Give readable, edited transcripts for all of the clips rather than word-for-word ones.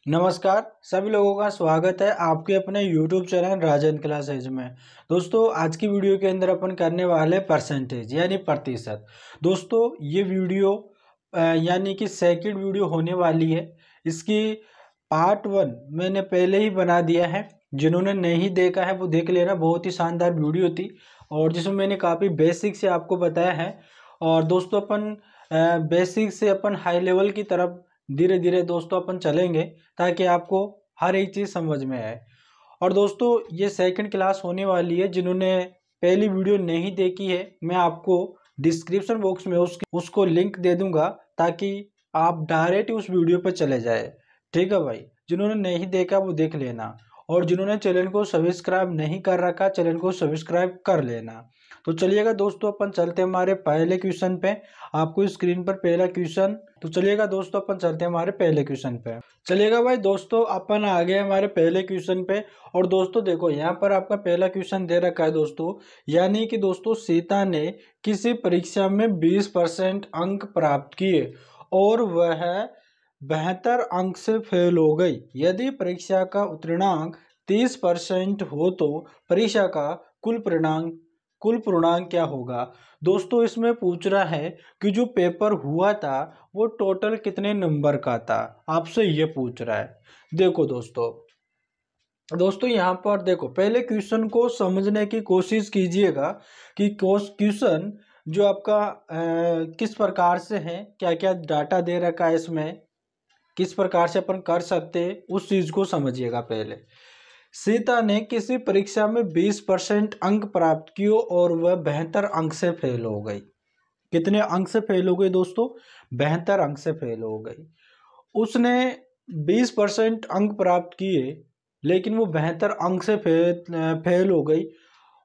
नमस्कार, सभी लोगों का स्वागत है आपके अपने YouTube चैनल राजन क्लासेज में। दोस्तों आज की वीडियो के अंदर अपन करने वाले परसेंटेज यानी प्रतिशत। दोस्तों ये वीडियो यानी कि सेकंड वीडियो होने वाली है। इसकी पार्ट 1 मैंने पहले ही बना दिया है। जिन्होंने नहीं देखा है वो देख लेना, बहुत ही शानदार वीडियो थी और जिसमें मैंने काफ़ी बेसिक से आपको बताया है। और दोस्तों अपन बेसिक से अपन हाई लेवल की तरफ धीरे धीरे दोस्तों अपन चलेंगे ताकि आपको हर एक चीज़ समझ में आए। और दोस्तों ये सेकंड क्लास होने वाली है। जिन्होंने पहली वीडियो नहीं देखी है मैं आपको डिस्क्रिप्शन बॉक्स में उसको लिंक दे दूंगा ताकि आप डायरेक्ट उस वीडियो पर चले जाए। ठीक है भाई, जिन्होंने नहीं देखा वो देख लेना और जिन्होंने चैनल को सब्सक्राइब नहीं कर रखा चैनल को सब्सक्राइब कर लेना। तो चलिएगा दोस्तों अपन चलते हैं हमारे पहले क्वेश्चन पे। आपको स्क्रीन पर पहला क्वेश्चन, तो चलिएगा दोस्तों अपन चलते हैं हमारे पहले क्वेश्चन पे। चलिएगा भाई दोस्तों अपन आ गए हमारे पहले क्वेश्चन पे। और दोस्तों देखो यहाँ पर आपका पहला क्वेश्चन दे रखा है दोस्तों, यानी कि दोस्तों सीता ने किसी परीक्षा में 20% अंक प्राप्त किए और वह 72 अंक से फेल हो गई। यदि परीक्षा का उत्तीर्णांक 30% हो तो परीक्षा का कुल पूर्णांक क्या होगा। दोस्तों इसमें पूछ रहा है कि जो पेपर हुआ था वो टोटल कितने नंबर का था, आपसे ये पूछ रहा है। देखो दोस्तों यहाँ पर देखो पहले क्वेश्चन को समझने की कोशिश कीजिएगा कि क्वेश्चन जो आपका किस प्रकार से है, क्या क्या डाटा दे रखा है, इसमें किस प्रकार से अपन कर सकते हैं उस चीज को समझिएगा। पहले सीता ने किसी परीक्षा में 20% अंक प्राप्त किए और वह 72 अंक से फेल हो गई। कितने अंक से फेल हो गई दोस्तों? 72 अंक से फेल हो गई। उसने 20% अंक प्राप्त किए लेकिन वो 72 अंक से फेल हो गई।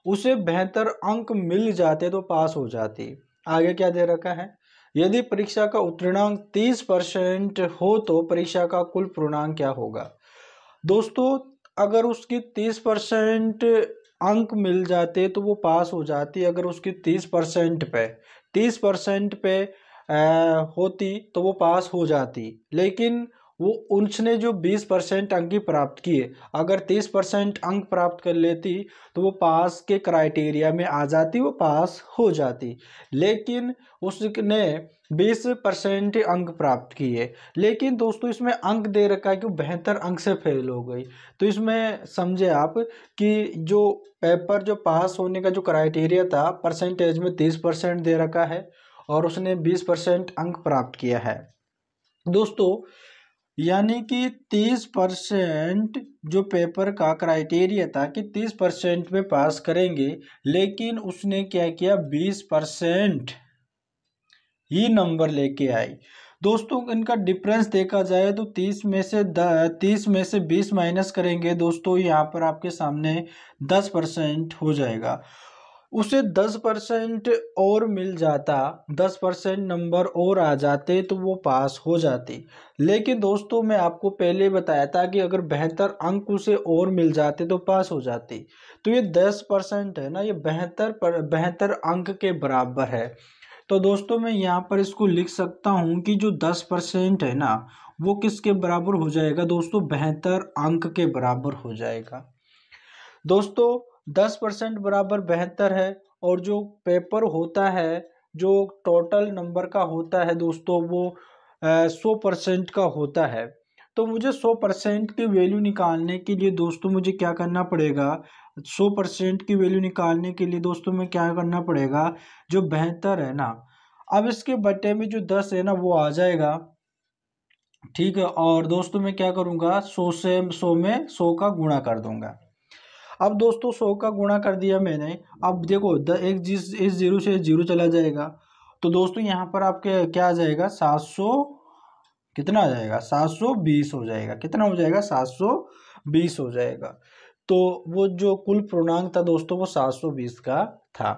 उसे 72 अंक मिल जाते तो पास हो जाती। आगे क्या दे रखा है, यदि परीक्षा का उत्तीर्णांक 30% हो तो परीक्षा का कुल पूर्णांक क्या होगा। दोस्तों अगर उसकी 30% अंक मिल जाते तो वो पास हो जाती। अगर उसकी 30% पे होती तो वो पास हो जाती, लेकिन वो उसने जो 20% अंक ही प्राप्त किए, अगर 30% अंक प्राप्त कर लेती तो वो पास के क्राइटेरिया में आ जाती, वो पास हो जाती। लेकिन उसने 20% अंक प्राप्त किए, लेकिन दोस्तों इसमें अंक दे रखा है कि 72 अंक से फेल हो गई। तो इसमें समझे आप कि जो पेपर जो पास होने का जो क्राइटेरिया था परसेंटेज में 30% दे रखा है और उसने 20% अंक प्राप्त किया है दोस्तों। यानी कि 30% जो पेपर का क्राइटेरिया था कि 30% में पास करेंगे, लेकिन उसने क्या किया 20% ही नंबर लेके आई। दोस्तों इनका डिफरेंस देखा जाए तो 30 में से 20 माइनस करेंगे दोस्तों, यहाँ पर आपके सामने 10% हो जाएगा। उसे 10% और मिल जाता, 10% नंबर और आ जाते तो वो पास हो जाती। लेकिन दोस्तों मैं आपको पहले बताया था कि अगर 72 अंक उसे और मिल जाते तो पास हो जाती। तो ये 10% है ना, ये 72 अंक के बराबर है। तो दोस्तों मैं यहाँ पर इसको लिख सकता हूँ कि जो 10% है ना वो किसके बराबर हो जाएगा दोस्तों, 72 अंक के बराबर हो जाएगा। दोस्तों 10% बराबर 72 है और जो पेपर होता है जो टोटल नंबर का होता है दोस्तों वो 100% का होता है। तो मुझे 100% की वैल्यू निकालने के लिए दोस्तों मुझे क्या करना पड़ेगा, 100% की वैल्यू निकालने के लिए दोस्तों में क्या करना पड़ेगा, जो 72 है ना, अब इसके बटे में जो 10 है ना वो आ जाएगा। ठीक है, और दोस्तों मैं क्या करूँगा 100 से 100 में 100 का गुणा कर दूंगा। अब दोस्तों 100 का गुणा कर दिया मैंने। अब देखो एक जिस इस जीरो से जीरो चला जाएगा तो दोस्तों यहाँ पर आपके क्या आ जाएगा 700, कितना आ जाएगा 720 हो जाएगा। कितना हो जाएगा 720 हो जाएगा। तो वो जो कुल पूर्णांक था दोस्तों वो 720 का था।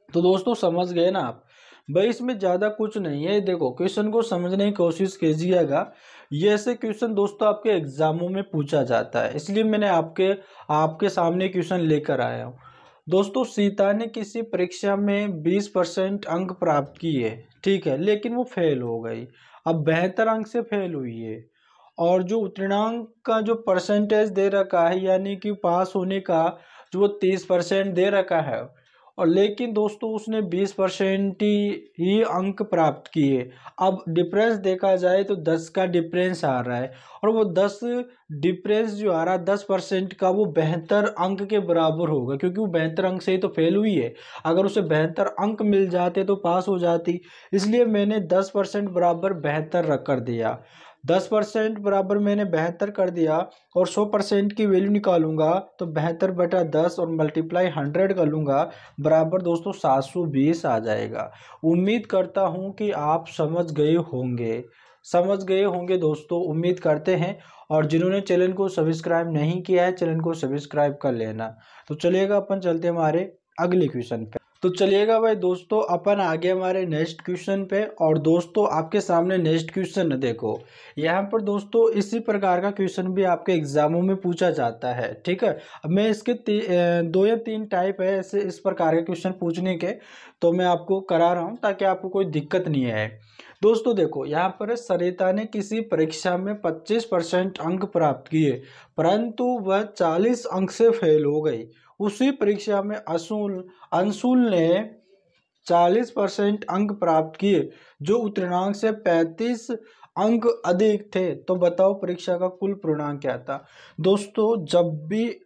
तो दोस्तों समझ गए ना आप भाई, इसमें ज़्यादा कुछ नहीं है। देखो क्वेश्चन को समझने की कोशिश कीजिएगा। ये ऐसे क्वेश्चन दोस्तों आपके एग्जामों में पूछा जाता है, इसलिए मैंने आपके सामने क्वेश्चन लेकर आया हूँ। दोस्तों सीता ने किसी परीक्षा में 20% अंक प्राप्त किए, ठीक है, लेकिन वो फेल हो गई। अब 72 अंक से फेल हुई है और जो उत्तीर्णांक का जो परसेंटेज दे रखा है यानी कि पास होने का जो वो 30% दे रखा है, और लेकिन दोस्तों उसने 20% ही अंक प्राप्त किए। अब डिफरेंस देखा जाए तो 10 का डिफरेंस आ रहा है, और वो 10 डिफरेंस जो आ रहा है 10% का, वो 72 अंक के बराबर होगा, क्योंकि वो 72 अंक से ही तो फेल हुई है। अगर उसे 72 अंक मिल जाते तो पास हो जाती। इसलिए मैंने 10% बराबर 72 रख कर दिया। 10% बराबर मैंने 72 कर दिया, और 100% की वैल्यू निकालूंगा तो 72/10 और मल्टीप्लाई 100 कर लूँगा, बराबर दोस्तों 720 आ जाएगा। उम्मीद करता हूँ कि आप समझ गए होंगे दोस्तों, उम्मीद करते हैं। और जिन्होंने चैनल को सब्सक्राइब नहीं किया है, चैनल को सब्सक्राइब कर लेना। तो चलिएगा अपन चलते हैं हमारे अगले क्वेश्चन पे। तो चलिएगा भाई दोस्तों, अपन आगे हमारे नेक्स्ट क्वेश्चन पे। और दोस्तों आपके सामने नेक्स्ट क्वेश्चन देखो, यहाँ पर दोस्तों इसी प्रकार का क्वेश्चन भी आपके एग्जामों में पूछा जाता है। ठीक है, अब मैं इसके 2 या 3 टाइप है ऐसे इस प्रकार के क्वेश्चन पूछने के, तो मैं आपको करा रहा हूँ ताकि आपको कोई दिक्कत नहीं आए। दोस्तों देखो, यहाँ पर सरिता ने किसी परीक्षा में 25% अंक प्राप्त किए, परंतु वह 40 अंक से फेल हो गई। उसी परीक्षा में अंशुल ने 40% अंक प्राप्त किए, जो उत्तीर्णांक से 35 अंक अधिक थे। तो बताओ परीक्षा का कुल पूर्णांक क्या था। दोस्तों जब भी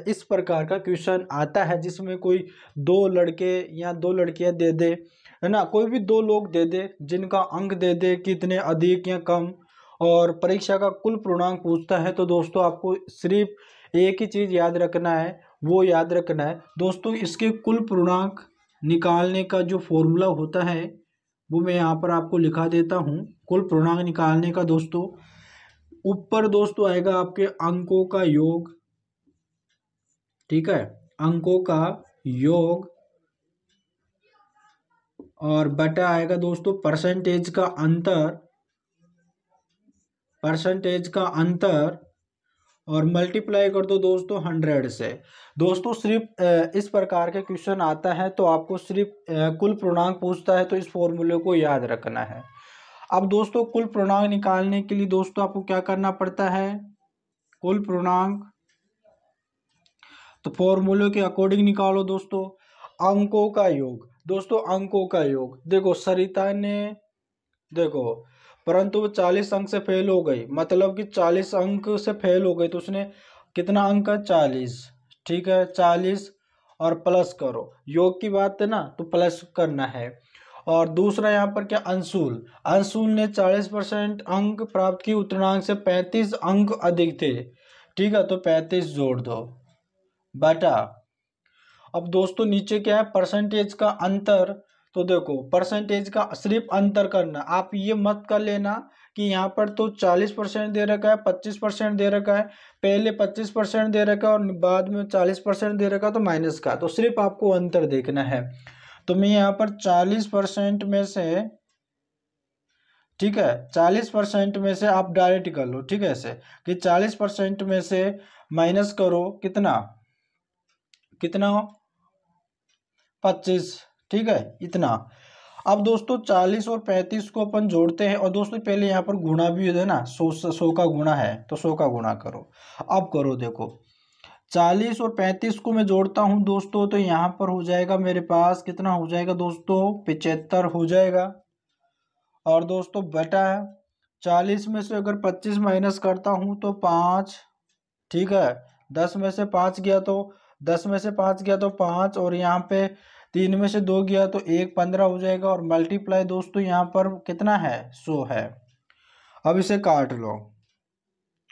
इस प्रकार का क्वेश्चन आता है जिसमें कोई 2 लड़के या 2 लड़कियां दे दे, है ना, कोई भी 2 लोग दे दे जिनका अंक दे दे कितने अधिक या कम, और परीक्षा का कुल पूर्णांक पूछता है, तो दोस्तों आपको सिर्फ एक ही चीज़ याद रखना है, वो याद रखना है दोस्तों, इसके कुल पूर्णांक निकालने का जो फॉर्मूला होता है वो मैं यहाँ पर आपको लिखा देता हूँ। कुल पूर्णांक निकालने का दोस्तों, ऊपर दोस्तों आएगा आपके अंकों का योग, ठीक है, अंकों का योग, और बटा आएगा दोस्तों परसेंटेज का अंतर, और मल्टीप्लाई कर दो दोस्तों 100 से। दोस्तों सिर्फ इस प्रकार के क्वेश्चन आता है तो आपको सिर्फ कुल पूर्णांक पूछता है, तो इस फॉर्मूले को याद रखना है। अब दोस्तों कुल पूर्णांक निकालने के लिए दोस्तों आपको क्या करना पड़ता है, कुल पूर्णांक तो फॉर्मूले के अकॉर्डिंग निकालो दोस्तों। अंकों का योग, दोस्तों अंकों का योग देखो, सरिता ने देखो, परंतु वो 40 अंक से फेल हो गई, मतलब कि 40 अंक से फेल हो गई, तो उसने कितना अंक है 40, ठीक है 40, और प्लस करो, योग की बात है ना तो प्लस करना है। और दूसरा यहाँ पर क्या, अंशुल ने 40% अंक प्राप्त की, उत्तीर्णांक से 35 अंक अधिक थे, ठीक है, तो 35 जोड़ दो, बटा। अब दोस्तों नीचे क्या है, परसेंटेज का अंतर, तो देखो परसेंटेज का सिर्फ अंतर करना, आप ये मत कर लेना कि यहाँ पर तो 40% दे रखा है 25% दे रखा है, पहले 25% दे रखा है और बाद में 40% दे रखा है तो माइनस का, तो सिर्फ आपको अंतर देखना है। तो मैं यहाँ पर 40% में से, ठीक है 40% में से आप डायरेक्ट कर लो, ठीक है, ऐसे कि 40% में से माइनस करो कितना कितना 25, ठीक है इतना। अब दोस्तों 40 और 35 को अपन जोड़ते हैं, और दोस्तों पहले यहाँ पर गुणा भी है ना, 100 का गुणा है तो 100 का गुणा करो। अब करो देखो, 40 और 35 को मैं जोड़ता हूँ दोस्तों, तो यहाँ पर हो जाएगा मेरे पास कितना हो जाएगा दोस्तों, 75 हो जाएगा। और दोस्तों बटा 40 में से अगर 25 माइनस करता हूँ तो 5, ठीक है, 10 में से 5 गया तो 10 में से 5 गया तो 5, और यहाँ पे 3 में से 2 गया तो 1, 15 हो जाएगा, और मल्टीप्लाई दोस्तों यहाँ पर कितना है 100 है। अब इसे काट लो,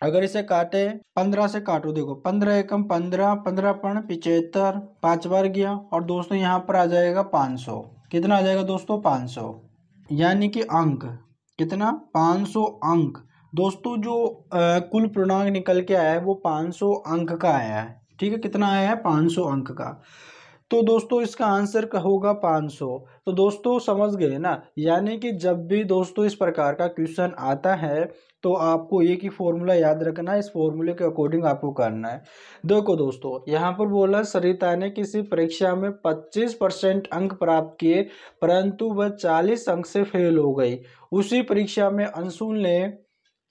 अगर इसे काटे 15 से काटो, देखो 15 एकम 15, 15 पण 75, 5 बार गया, और दोस्तों यहाँ पर आ जाएगा 500, कितना आ जाएगा दोस्तों 500, यानी कि अंक कितना 500 अंक। दोस्तों जो कुल पूर्णांक निकल के आया है वो 500 अंक का आया है, ठीक है, कितना आया है 500 अंक का। तो दोस्तों इसका आंसर का होगा 500। तो दोस्तों समझ गए ना, यानी कि जब भी दोस्तों इस प्रकार का क्वेश्चन आता है तो आपको एक ही फॉर्मूला याद रखना है, इस फॉर्मूले के अकॉर्डिंग आपको करना है। देखो दोस्तों यहाँ पर बोला सरिता ने किसी परीक्षा में 25% अंक प्राप्त किए, परंतु वह 40 अंक से फेल हो गई। उसी परीक्षा में अंशुल ने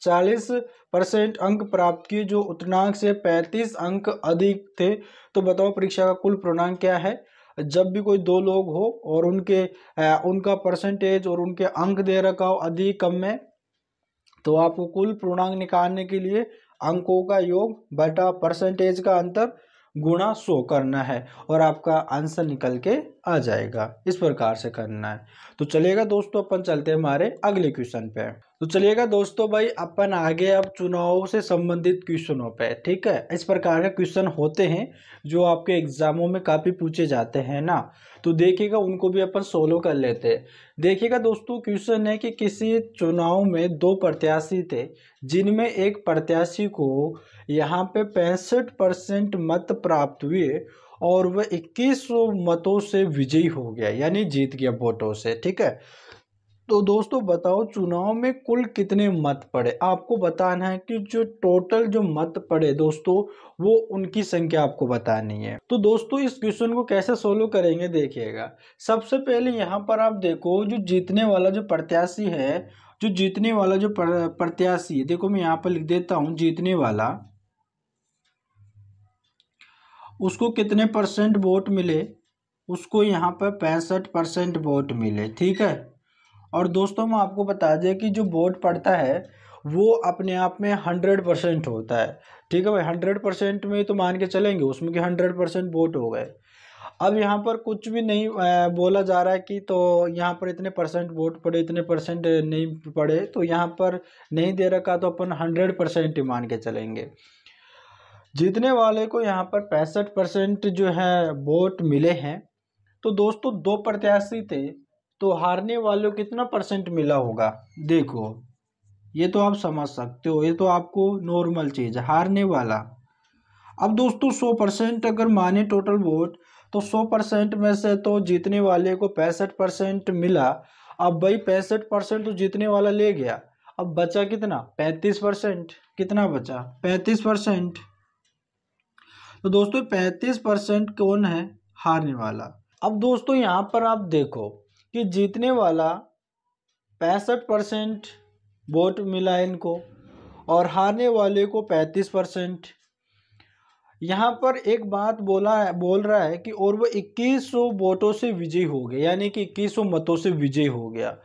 40% अंक प्राप्त किए, जो उतनांक से 35 अंक अधिक थे। तो बताओ परीक्षा का कुल पूर्णांक क्या है। जब भी कोई दो लोग हो और उनका परसेंटेज और उनके अंक दे रखा हो अधिक कम में, तो आपको कुल पूर्णांक निकालने के लिए अंकों का योग बटा परसेंटेज का अंतर गुणा 100 करना है और आपका आंसर निकल के आ जाएगा। इस प्रकार से करना है। तो चलिएगा दोस्तों, अपन चलते हैं हमारे अगले क्वेश्चन पे। तो चलिएगा दोस्तों भाई, अपन आगे अब चुनाव से संबंधित क्वेश्चनों पे, ठीक है। इस प्रकार के क्वेश्चन होते हैं जो आपके एग्जामों में काफी पूछे जाते हैं ना, तो देखिएगा उनको भी अपन सोल्व कर लेते हैं। देखिएगा दोस्तों, क्वेश्चन है कि किसी चुनाव में दो प्रत्याशी थे, जिनमें एक प्रत्याशी को यहाँ पे 65% मत प्राप्त हुए और वह 2100 मतों से विजयी हो गया, यानी जीत गया वोटों से, ठीक है। तो दोस्तों बताओ चुनाव में कुल कितने मत पड़े। आपको बताना है कि जो टोटल जो मत पड़े दोस्तों, वो उनकी संख्या आपको बतानी है। तो दोस्तों इस क्वेश्चन को कैसे सोल्व करेंगे, देखिएगा। सबसे पहले यहाँ पर आप देखो, जो जीतने वाला जो प्रत्याशी है, जो जीतने वाला जो प्रत्याशी, देखो मैं यहाँ पर लिख देता हूँ, जीतने वाला, उसको कितने परसेंट वोट मिले, उसको यहाँ पर 65% वोट मिले, ठीक है। और दोस्तों मैं आपको बता दें कि जो वोट पड़ता है वो अपने आप में 100% होता है, ठीक है भाई। 100% में तो मान के चलेंगे उसमें कि 100% वोट हो गए। अब यहाँ पर कुछ भी नहीं बोला जा रहा है कि तो यहाँ पर इतने परसेंट वोट पड़े, इतने परसेंट नहीं पड़े, तो यहाँ पर नहीं दे रखा तो अपन 100% ही मान के चलेंगे। जीतने वाले को यहाँ पर 65% जो है वोट मिले हैं। तो दोस्तों दो प्रत्याशी थे, तो हारने वालों को कितना परसेंट मिला होगा, देखो ये तो आप समझ सकते हो, ये तो आपको नॉर्मल चीज है, हारने वाला। अब दोस्तों 100% अगर माने टोटल वोट, तो 100% में से तो जीतने वाले को 65% मिला। अब भाई 65% तो जीतने वाला ले गया, अब बचा कितना, 35%। कितना बचा, 35%। तो दोस्तों 35% कौन है, हारने वाला। अब दोस्तों यहाँ पर आप देखो कि जीतने वाला 65% वोट मिला इनको और हारने वाले को 35%। यहाँ पर एक बात बोल रहा है कि और वो 2100 वोटों से विजयी हो गया, यानी कि 2100 मतों से विजयी हो गया।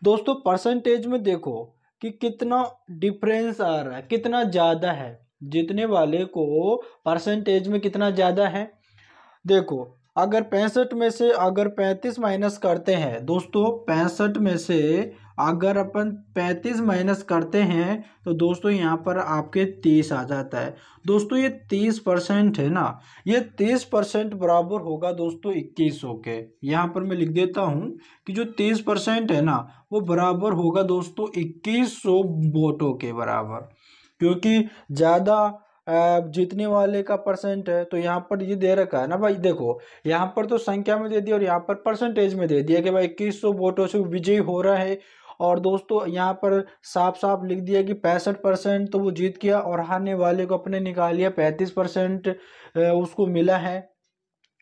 दोस्तों परसेंटेज में देखो कि कितना डिफरेंस आ रहा है, कितना ज़्यादा है, जीतने वाले को परसेंटेज में कितना ज़्यादा है। देखो अगर 65 में से अगर 35 माइनस करते हैं दोस्तों, 65 में से अगर अपन 35 माइनस करते हैं तो दोस्तों यहाँ पर आपके 30 आ जाता है। दोस्तों ये 30% है ना, ये 30% बराबर होगा दोस्तों 2100 के। यहाँ पर मैं लिख देता हूँ कि जो 30% है ना, वो बराबर होगा दोस्तों 2100 वोटों के बराबर, क्योंकि ज़्यादा जीतने वाले का परसेंट है। तो यहाँ पर ये दे रखा है ना भाई, देखो यहाँ पर तो संख्या में दे दिया और यहाँ पर परसेंटेज में दे दिया कि भाई 2100 वोटों से विजयी हो रहा है। और दोस्तों यहाँ पर साफ साफ लिख दिया कि 65% तो वो जीत गया और हारने वाले को अपने निकाल लिया 35% उसको मिला है,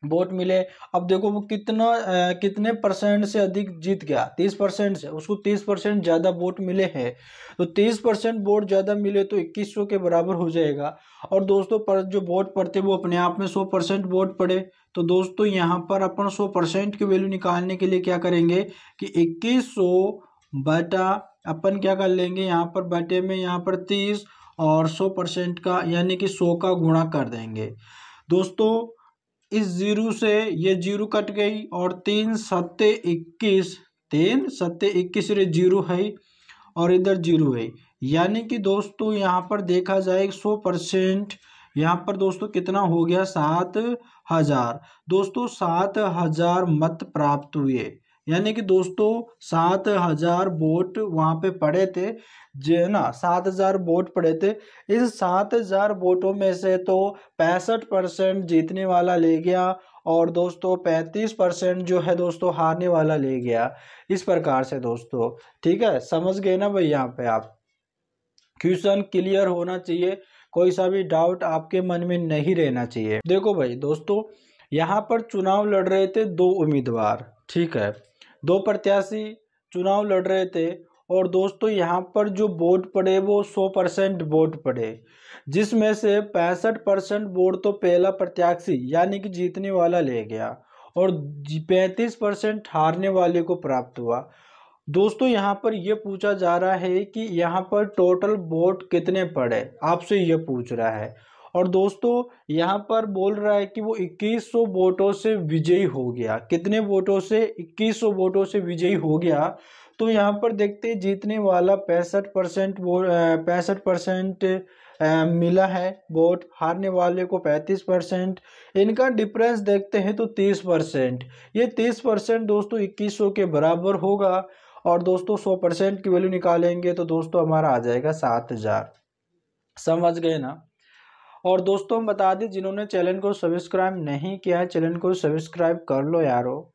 वोट मिले। अब देखो वो कितने परसेंट से अधिक जीत गया, 30% से, उसको 30% ज़्यादा वोट मिले हैं। तो 30% वोट ज़्यादा मिले तो 2100 के बराबर हो जाएगा। और दोस्तों पर जो वोट पड़ते वो अपने आप में 100% वोट पड़े। तो दोस्तों यहाँ पर अपन 100% की वैल्यू निकालने के लिए क्या करेंगे कि 2100 बटा अपन क्या कर लेंगे, यहाँ पर बटे में यहाँ पर 30 और 100% का यानी कि 100 का गुणा कर देंगे। दोस्तों इस जीरो से ये जीरो कट गई और 3 सत्ते 21, 3 सत्ते 21 रे जीरो है और इधर जीरो है, यानी कि दोस्तों यहाँ पर देखा जाए 100%, यहाँ पर दोस्तों कितना हो गया 7000। दोस्तों 7000 मत प्राप्त हुए, यानी कि दोस्तों 7000 वोट वहाँ पे पड़े थे, जो है ना 7000 वोट पड़े थे। इस 7000 वोटों में से तो 65% जीतने वाला ले गया और दोस्तों 35% जो है दोस्तों हारने वाला ले गया। इस प्रकार से दोस्तों, ठीक है, समझ गए ना भाई। यहाँ पे आप क्वेश्चन क्लियर होना चाहिए, कोई सा भी डाउट आपके मन में नहीं रहना चाहिए। देखो भाई दोस्तों, यहाँ पर चुनाव लड़ रहे थे दो उम्मीदवार, ठीक है, दो प्रत्याशी चुनाव लड़ रहे थे और दोस्तों यहाँ पर जो वोट पड़े वो 100% वोट पड़े, जिसमें से 65% वोट तो पहला प्रत्याशी यानी कि जीतने वाला ले गया और 35% हारने वाले को प्राप्त हुआ। दोस्तों यहाँ पर यह पूछा जा रहा है कि यहाँ पर टोटल वोट कितने पड़े, आपसे यह पूछ रहा है। और दोस्तों यहाँ पर बोल रहा है कि वो 2100 वोटों से विजयी हो गया। कितने वोटों से? 2100 वोटों से विजयी हो गया। तो यहाँ पर देखते हैं जीतने वाला 65% वोट 65% मिला है वोट, हारने वाले को 35%। इनका डिफरेंस देखते हैं तो 30%। ये 30% दोस्तों 2100 के बराबर होगा। और दोस्तों 100% की वैल्यू निकालेंगे तो दोस्तों हमारा आ जाएगा 7000। समझ गए ना? और दोस्तों हम बता दें, जिन्होंने चैनल को सब्सक्राइब नहीं किया है चैनल को सब्सक्राइब कर लो यारो,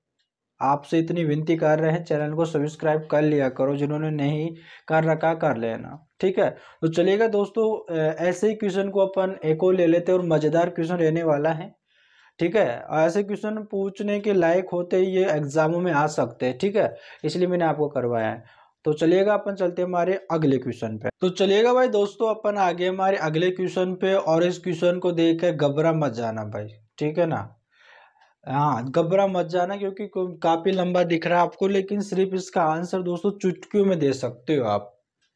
आपसे इतनी विनती कर रहे हैं, चैनल को सब्सक्राइब कर लिया करो, जिन्होंने नहीं कर रखा कर लेना, ठीक है। तो चलिएगा दोस्तों, ऐसे ही क्वेश्चन को अपन एक और ले लेते हैं और मज़ेदार क्वेश्चन रहने वाला है, ठीक है। ऐसे क्वेश्चन पूछने के लायक होते ही ये एग्जामों में आ सकते हैं, ठीक है, इसलिए मैंने आपको करवाया है। तो चलिएगा अपन चलते हैं हमारे अगले क्वेश्चन पे। तो चलिएगा भाई दोस्तों अपन आगे हमारे अगले क्वेश्चन पे, और इस क्वेश्चन को देख कर घबरा मत जाना भाई, ठीक है ना। हाँ, घबरा मत जाना क्योंकि काफी लंबा दिख रहा है आपको, लेकिन सिर्फ इसका आंसर दोस्तों चुटकियों में दे सकते हो आप,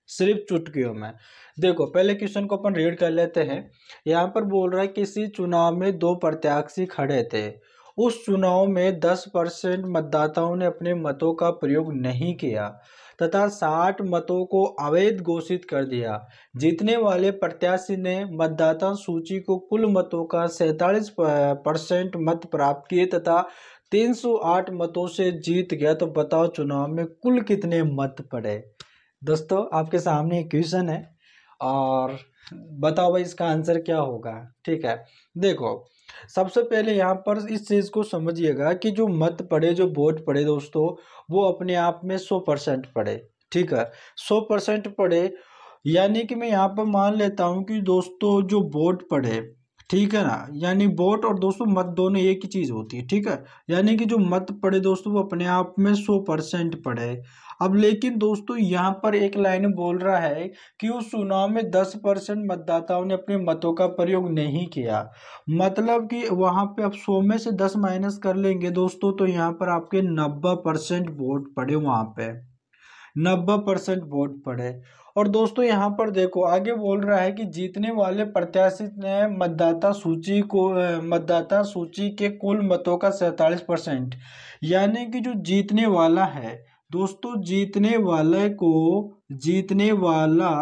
सिर्फ चुटकियों में। देखो पहले क्वेश्चन को अपन रीड कर लेते हैं। यहाँ पर बोल रहा है किसी चुनाव में दो प्रत्याशी खड़े थे, उस चुनाव में 10% मतदाताओं ने अपने मतों का प्रयोग नहीं किया तथा 60 मतों को अवैध घोषित कर दिया। जीतने वाले प्रत्याशी ने मतदाता सूची को कुल मतों का 47% मत प्राप्त किए तथा 308 मतों से जीत गया। तो बताओ चुनाव में कुल कितने मत पड़े? दोस्तों आपके सामने एक क्वेश्चन है और बताओ भाई इसका आंसर क्या होगा, ठीक है। देखो सबसे पहले यहाँ पर इस चीज को समझिएगा कि जो मत पड़े, जो वोट पड़े दोस्तों, वो अपने आप में 100% पड़े, ठीक है, 100% पड़े। यानी कि मैं यहाँ पर मान लेता हूँ कि दोस्तों जो वोट पड़े, ठीक है ना, यानी वोट और दोस्तों मत दोनों एक ही चीज होती है, ठीक है। यानी कि जो मत पड़े दोस्तों वो अपने आप में 100% पड़े। अब लेकिन दोस्तों यहाँ पर एक लाइन बोल रहा है कि उस चुनाव में 10% मतदाताओं ने अपने मतों का प्रयोग नहीं किया। मतलब कि वहां पे अब 100 में से 10 माइनस कर लेंगे दोस्तों, तो यहाँ पर आपके 90% वोट पड़े, वहां पे 90% वोट पड़े। और दोस्तों यहाँ पर देखो आगे बोल रहा है कि जीतने वाले प्रत्याशी ने मतदाता सूची के कुल मतों का 47%, यानी कि जो जीतने वाला है दोस्तों, जीतने वाला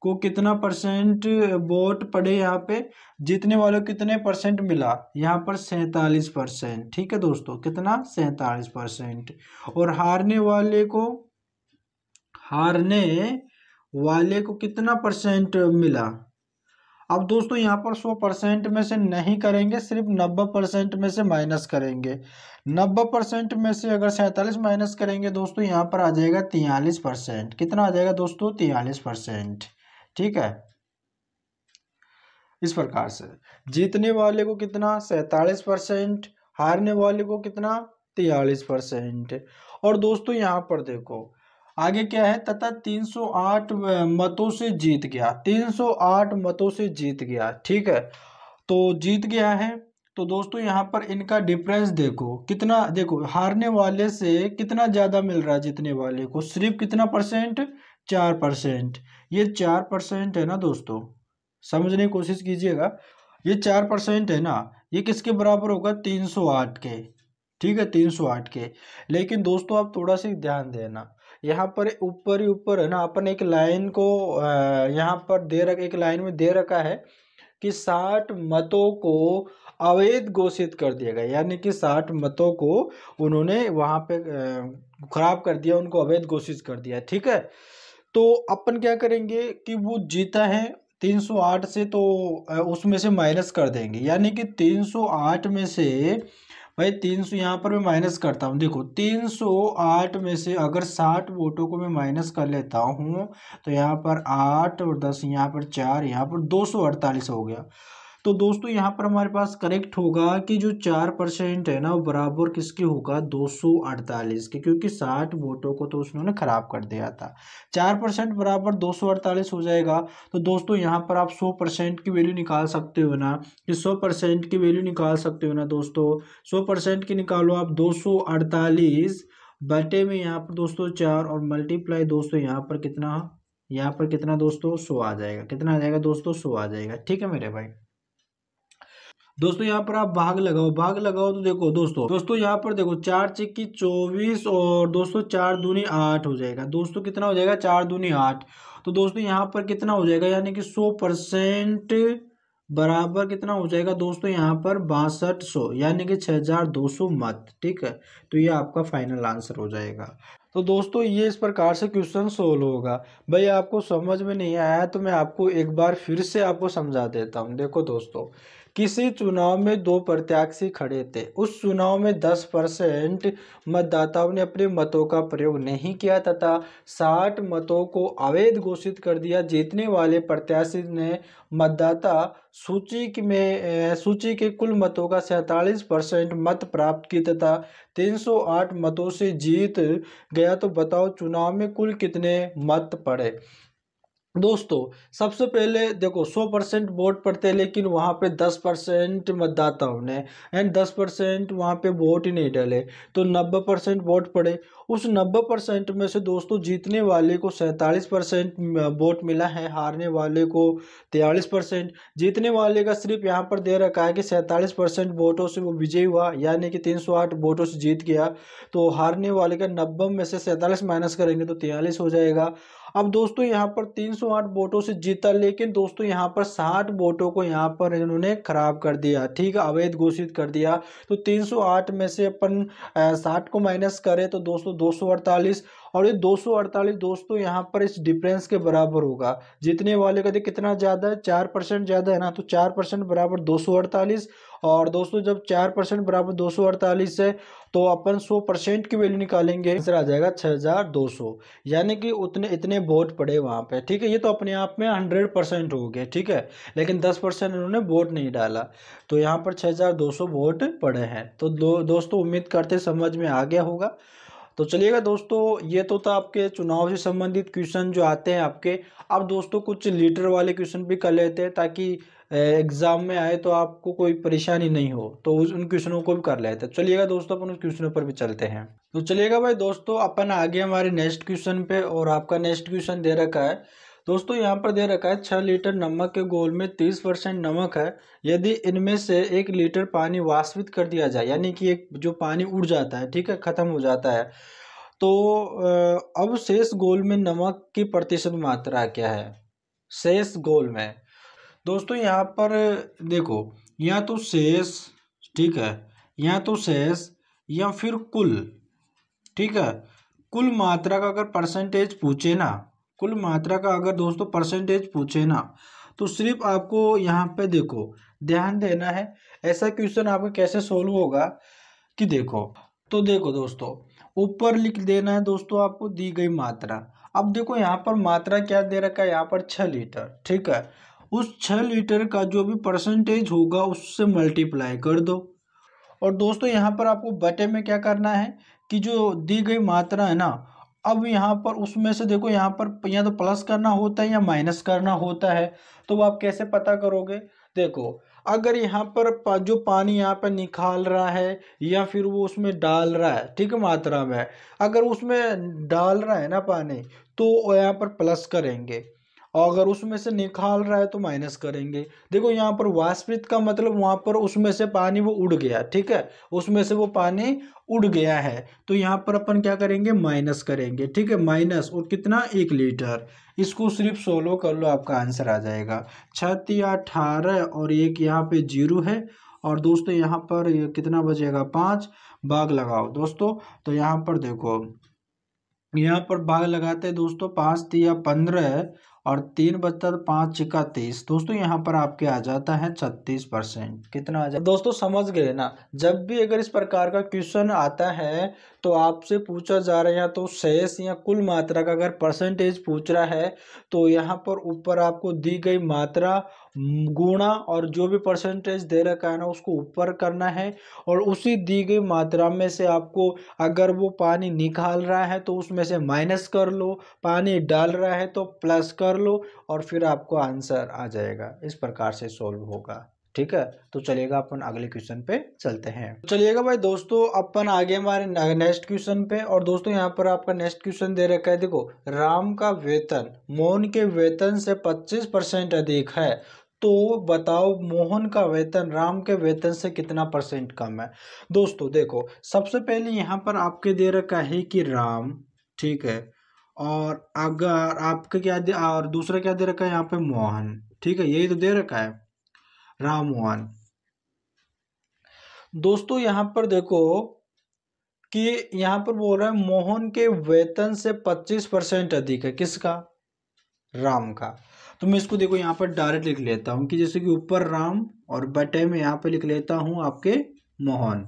को कितना परसेंट वोट पड़े, यहाँ पे जीतने वालों को कितने परसेंट मिला, यहाँ पर 47%, ठीक है दोस्तों, कितना 47%। और हारने वाले को कितना परसेंट मिला? अब दोस्तों यहाँ पर 100% में से नहीं करेंगे, सिर्फ 90% में से माइनस करेंगे। 90% में से अगर 47 माइनस करेंगे दोस्तों, यहाँ पर आ जाएगा 43%। कितना आ जाएगा दोस्तों? 43%, ठीक है। इस प्रकार से जीतने वाले को कितना? 47%, हारने वाले को कितना? 43%। और दोस्तों यहाँ पर देखो आगे क्या है, तथा 308 मतों से जीत गया, 308 मतों से जीत गया, ठीक है। तो जीत गया है, तो दोस्तों यहाँ पर इनका डिफरेंस देखो कितना, देखो हारने वाले से कितना ज्यादा मिल रहा है जीतने वाले को, सिर्फ कितना परसेंट? 4%। ये 4% है ना दोस्तों, समझने की कोशिश कीजिएगा, ये 4% है ना, ये किसके बराबर होगा? 308 के, ठीक है, 308 के। लेकिन दोस्तों आप थोड़ा सा ध्यान देना, यहाँ पर ऊपर ही ऊपर है ना, अपन एक लाइन को यहाँ पर एक लाइन में दे रखा है कि 60 मतों को अवैध घोषित कर दिया गया, यानी कि 60 मतों को उन्होंने वहां पे खराब कर दिया, उनको अवैध घोषित कर दिया, ठीक है। तो अपन क्या करेंगे कि वो जीता है 308 से, तो उसमें से माइनस कर देंगे, यानी कि 308 में से भाई 300 यहाँ पर मैं माइनस करता हूँ, देखो 308 में से अगर 60 वोटों को मैं माइनस कर लेता हूँ तो यहाँ पर 8 और 10, यहाँ पर 4, यहाँ पर 248 हो गया। तो दोस्तों यहाँ पर हमारे पास करेक्ट होगा कि जो 4% है ना वो बराबर किसके होगा, 248 के, क्योंकि 60 वोटों को तो उसने खराब कर दिया था। 4% बराबर 248 हो जाएगा। तो दोस्तों यहाँ पर आप 100% की वैल्यू निकाल सकते हो ना, कि 100% की वैल्यू निकाल सकते हो ना दोस्तों। 100% की निकालो आप, 248 बटे में यहाँ पर दोस्तों 4 और मल्टीप्लाई दोस्तों यहाँ पर कितना दोस्तों, 100 आ जाएगा। कितना आ जाएगा दोस्तों, 100 आ जाएगा। ठीक है मेरे भाई। दोस्तों यहाँ पर आप भाग लगाओ तो देखो दोस्तों यहाँ पर देखो, 4 चिक्की 24 और दोस्तों 4 दूनी 8 हो जाएगा। दोस्तों कितना हो जाएगा, 4 दूनी 8। तो दोस्तों यहाँ पर कितना हो जाएगा, यानी कि 100% बराबर कितना हो जाएगा दोस्तों, यहाँ पर 6200 यानी कि 6200 मत। ठीक है, तो ये आपका फाइनल आंसर हो जाएगा। तो दोस्तों ये इस प्रकार से क्वेश्चन सोल्व होगा। भाई आपको समझ में नहीं आया तो मैं आपको एक बार फिर से आपको समझा देता हूँ। देखो दोस्तों, किसी चुनाव में दो प्रत्याशी खड़े थे। उस चुनाव में 10% मतदाताओं ने अपने मतों का प्रयोग नहीं किया तथा 60 मतों को अवैध घोषित कर दिया। जीतने वाले प्रत्याशी ने मतदाता सूची के कुल मतों का 47% मत प्राप्त किए तथा 308 मतों से जीत गया। तो बताओ चुनाव में कुल कितने मत पड़े। दोस्तों सबसे पहले देखो, 100% वोट पड़ते हैं, लेकिन वहाँ पे 10% मतदाताओं ने एंड 10% वहाँ पे वोट ही नहीं डाले, तो 90% वोट पड़े। उस 90% में से दोस्तों जीतने वाले को 47% वोट मिला है, हारने वाले को 43%। जीतने वाले का सिर्फ यहाँ पर दे रखा है कि 47% वोटों से वो विजयी हुआ, यानी कि 308 वोटों से जीत गया। तो हारने वाले का 90 में से 47 माइनस करेंगे तो 43 हो जाएगा। अब दोस्तों यहाँ पर 308 वोटों से जीता, लेकिन दोस्तों यहाँ पर 60 वोटों को यहाँ पर इन्होंने खराब कर दिया। ठीक है, अवैध घोषित कर दिया। तो 308 में से अपन 60 को माइनस करें तो दोस्तों 248, और ये 248 दोस्तों यहाँ पर इस डिफरेंस के बराबर होगा। जीतने वाले का कितना ज्यादा है, 4% ज्यादा है ना, तो 4% बराबर 248। और दोस्तों जब 4% बराबर 248 है तो अपन 100% की वैल्यू निकालेंगे, आंसर आ जाएगा 6200, यानी कि उतने इतने वोट पड़े वहां पे। ठीक है, ये तो अपने आप में 100% हो गए। ठीक है, लेकिन 10% इन्होंने वोट नहीं डाला, तो यहाँ पर 6200 वोट पड़े हैं। तो दोस्तों उम्मीद करते समझ में आ गया होगा। तो चलिएगा दोस्तों, ये तो था आपके चुनाव से संबंधित क्वेश्चन जो आते हैं आपके। अब दोस्तों कुछ लीटर वाले क्वेश्चन भी कर लेते हैं, ताकि एग्जाम में आए तो आपको कोई परेशानी नहीं हो, तो उन क्वेश्चनों को भी कर लेते हैं। चलिएगा दोस्तों, अपन उन क्वेश्चनों पर भी चलते हैं। तो चलिएगा भाई दोस्तों, अपन आगे हमारे नेक्स्ट क्वेश्चन पे, और आपका नेक्स्ट क्वेश्चन दे रखा है दोस्तों, यहाँ पर दे रखा है 6 लीटर नमक के घोल में 30% नमक है। यदि इनमें से 1 लीटर पानी वाष्पित कर दिया जाए, यानी कि एक जो पानी उड़ जाता है, ठीक है, खत्म हो जाता है, तो अब शेष घोल में नमक की प्रतिशत मात्रा क्या है। शेष घोल में दोस्तों यहाँ पर देखो, या तो शेष, ठीक है, या तो शेष या फिर कुल। ठीक है, कुल मात्रा का अगर परसेंटेज पूछे ना, कुल मात्रा का अगर दोस्तों परसेंटेज पूछे ना, तो सिर्फ आपको यहाँ पे देखो ध्यान देना है। ऐसा क्वेश्चन आपका कैसे सोल्व होगा कि देखो, तो देखो दोस्तों, ऊपर लिख देना है दोस्तों आपको दी गई मात्रा। अब देखो यहाँ पर मात्रा क्या दे रखा है, यहाँ पर 6 लीटर। ठीक है, उस 6 लीटर का जो भी परसेंटेज होगा उससे मल्टीप्लाई कर दो। और दोस्तों यहाँ पर आपको बटे में क्या करना है कि जो दी गई मात्रा है ना, अब यहाँ पर उसमें से देखो, यहाँ पर या तो प्लस करना होता है या माइनस करना होता है। तो वो आप कैसे पता करोगे, देखो, अगर यहाँ पर जो पानी यहाँ पर निकाल रहा है या फिर वो उसमें डाल रहा है, ठीक है, मात्रा में, अगर उसमें डाल रहा है ना पानी, तो यहाँ पर प्लस करेंगे, और अगर उसमें से निकाल रहा है तो माइनस करेंगे। देखो यहाँ पर वाष्पित का मतलब वहां पर उसमें से पानी वो उड़ गया, ठीक है, उसमें से वो पानी उड़ गया है, तो यहाँ पर अपन क्या करेंगे, माइनस करेंगे। ठीक है, माइनस, और कितना, 1 लीटर। इसको सिर्फ 16 कर लो, आपका आंसर आ जाएगा 6×18, और एक यहाँ पे 0 है, और दोस्तों यहाँ पर ये कितना बचेगा, 5। भाग लगाओ दोस्तों, तो यहाँ पर देखो, यहाँ पर भाग लगाते हैं दोस्तों, 5×3=15, और 3 बचता तो 5×6=30। दोस्तों यहाँ पर आपके आ जाता है 36%। कितना आ जाता दोस्तों, समझ गए ना। जब भी अगर इस प्रकार का क्वेश्चन आता है तो आपसे पूछा जा रहा है या तो शेष या कुल मात्रा का अगर परसेंटेज पूछ रहा है, तो यहाँ पर ऊपर आपको दी गई मात्रा गुणा और जो भी परसेंटेज दे रखा है ना उसको ऊपर करना है, और उसी दी गई मात्रा में से आपको अगर वो पानी निकाल रहा है तो उसमें से माइनस कर लो, पानी डाल रहा है तो प्लस कर लो, और फिर आपको आंसर आ जाएगा। इस प्रकार से सॉल्व होगा। ठीक है, तो चलिएगा अपन अगले क्वेश्चन पे चलते हैं। चलिएगा भाई दोस्तों, अपन आगे हमारे नेक्स्ट क्वेश्चन पे। और दोस्तों यहाँ पर आपका नेक्स्ट क्वेश्चन दे रखा है, देखो राम का वेतन मोहन के वेतन से 25% अधिक है, तो बताओ मोहन का वेतन राम के वेतन से कितना परसेंट कम है। दोस्तों देखो, सबसे पहले यहाँ पर आपके दे रखा है कि राम, ठीक है, और अगर आपके और दूसरा क्या दे रखा है यहाँ पे मोहन, ठीक है, यही तो दे रखा है राम मोहन। दोस्तों यहाँ पर देखो कि यहाँ पर बोल रहा है मोहन के वेतन से 25% अधिक है, किसका, राम का। तो मैं इसको देखो यहाँ पर डायरेक्ट लिख लेता हूँ कि जैसे कि ऊपर राम और बटे में यहाँ पे लिख लेता हूँ आपके मोहन।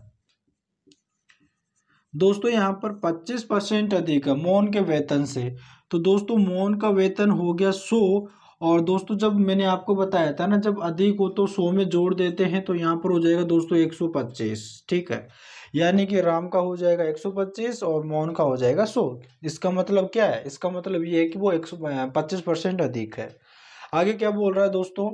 दोस्तों यहाँ पर 25% अधिक है मोहन के वेतन से, तो दोस्तों मोहन का वेतन हो गया 100। और दोस्तों जब मैंने आपको बताया था ना, जब अधिक हो तो 100 में जोड़ देते हैं, तो यहाँ पर हो जाएगा दोस्तों 125। ठीक है, यानी कि राम का हो जाएगा 125 और मोहन का हो जाएगा 100। इसका मतलब क्या है, इसका मतलब ये है कि वो 125% अधिक है। आगे क्या बोल रहा है दोस्तों,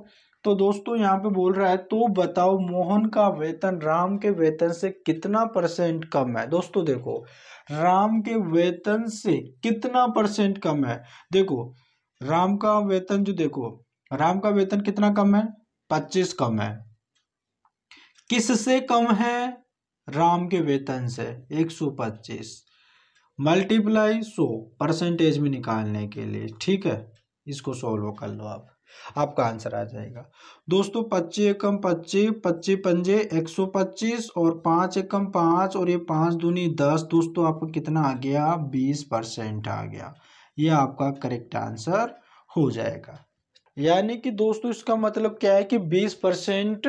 तो दोस्तों यहाँ पे बोल रहा है तो बताओ मोहन का वेतन राम के वेतन से कितना परसेंट कम है। दोस्तों देखो, राम के वेतन से कितना परसेंट कम है। देखो राम का वेतन जो, देखो राम का वेतन कितना कम है, 25 कम है। किससे कम है, राम के वेतन से 125 मल्टीप्लाई 100 परसेंटेज में निकालने के लिए। ठीक है, इसको सॉल्व कर लो आप, आपका आंसर आ जाएगा। दोस्तों 25 एकम 25, 25 पंजे 125 और 5 एकम 5 और ये 5 दूनी 10। दोस्तों आपको कितना आ गया, 20% आ गया। ये आपका करेक्ट आंसर हो जाएगा। यानी कि दोस्तों इसका मतलब क्या है कि 20%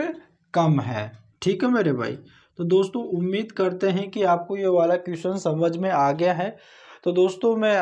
कम है। ठीक है मेरे भाई, तो दोस्तों उम्मीद करते हैं कि आपको ये वाला क्वेश्चन समझ में आ गया है। तो दोस्तों मैं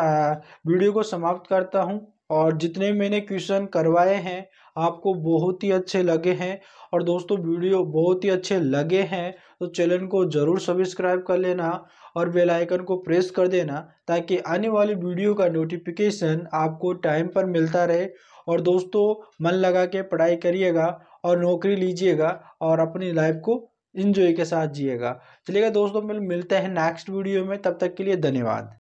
वीडियो को समाप्त करता हूं, और जितने मैंने क्वेश्चन करवाए हैं आपको बहुत ही अच्छे लगे हैं, और दोस्तों वीडियो बहुत ही अच्छे लगे हैं तो चैनल को ज़रूर सब्सक्राइब कर लेना और बेल आइकन को प्रेस कर देना, ताकि आने वाली वीडियो का नोटिफिकेशन आपको टाइम पर मिलता रहे। और दोस्तों मन लगा के पढ़ाई करिएगा और नौकरी लीजिएगा और अपनी लाइफ को एंजॉय के साथ जिएगा। चलिएगा दोस्तों, मिलते हैं नेक्स्ट वीडियो में, तब तक के लिए धन्यवाद।